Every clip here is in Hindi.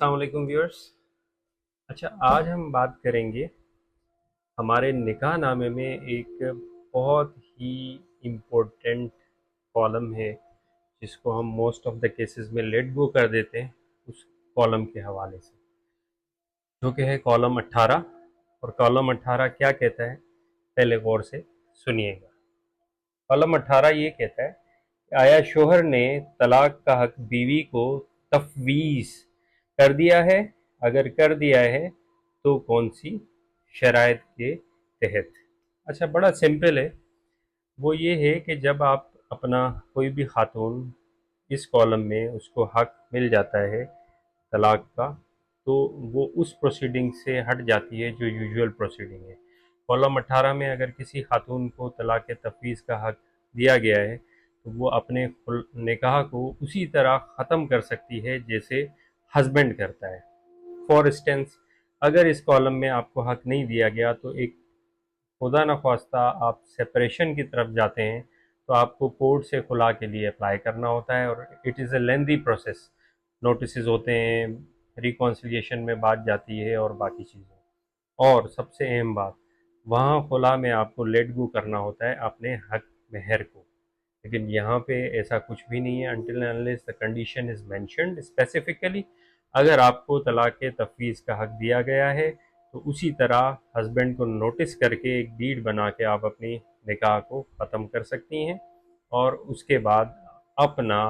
अस्सलाम वालेकुम व्यूअर्स। अच्छा, आज हम बात करेंगे हमारे निकाह नामे में एक बहुत ही इम्पोर्टेंट कॉलम है जिसको हम मोस्ट ऑफ द केसेस में लेट गो कर देते हैं। उस कॉलम के हवाले से जो कि है कॉलम 18। और कॉलम 18 क्या कहता है, पहले गौर से सुनिएगा। कॉलम 18 ये कहता है कि आया शोहर ने तलाक का हक बीवी को तफवीज़ कर दिया है, अगर कर दिया है तो कौन सी शराइत के तहत। अच्छा, बड़ा सिंपल है। वो ये है कि जब आप अपना कोई भी खातून इस कॉलम में उसको हक मिल जाता है तलाक का, तो वो उस प्रोसीडिंग से हट जाती है जो यूजुअल प्रोसीडिंग है। कॉलम 18 में अगर किसी खातून को तलाक तफवीज़ का हक दिया गया है तो वो अपने निकाह को उसी तरह ख़त्म कर सकती है जैसे हस्बैंड करता है। फॉर इंस्टेंस, अगर इस कॉलम में आपको हक नहीं दिया गया तो एक खुदा न ख्वास्ता आप सेपरेशन की तरफ जाते हैं तो आपको कोर्ट से खुला के लिए अप्लाई करना होता है और it is a lengthy process. Notice होते हैं, रिकॉन्सिलिएशन में बात जाती है और बाकी चीज़ें। और सबसे अहम बात, वहाँ खुला में आपको लेट गो करना होता है अपने हक महर को। लेकिन यहाँ पे ऐसा कुछ भी नहीं है until unless the condition is mentioned specifically. अगर आपको तलाक तफवीज़ का हक दिया गया है तो उसी तरह हस्बैंड को नोटिस करके एक डीड बना के आप अपनी निकाह को ख़त्म कर सकती हैं और उसके बाद अपना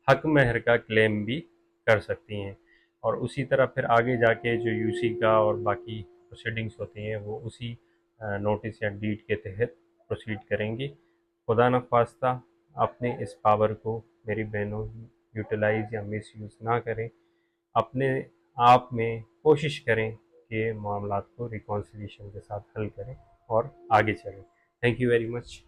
हक महर का क्लेम भी कर सकती हैं। और उसी तरह फिर आगे जाके जो यूसी का और बाकी प्रोसीडिंग्स होती हैं वो उसी नोटिस या डीड के तहत प्रोसीड करेंगी। खुदा न ख्वास्ता अपने इस पावर को मेरी बहनों यूटिलाइज़ या मिसयूज़ ना करें। अपने आप में कोशिश करें कि मामलात को रिकॉन्सिलिएशन के साथ हल करें और आगे चलें। Thank you very much.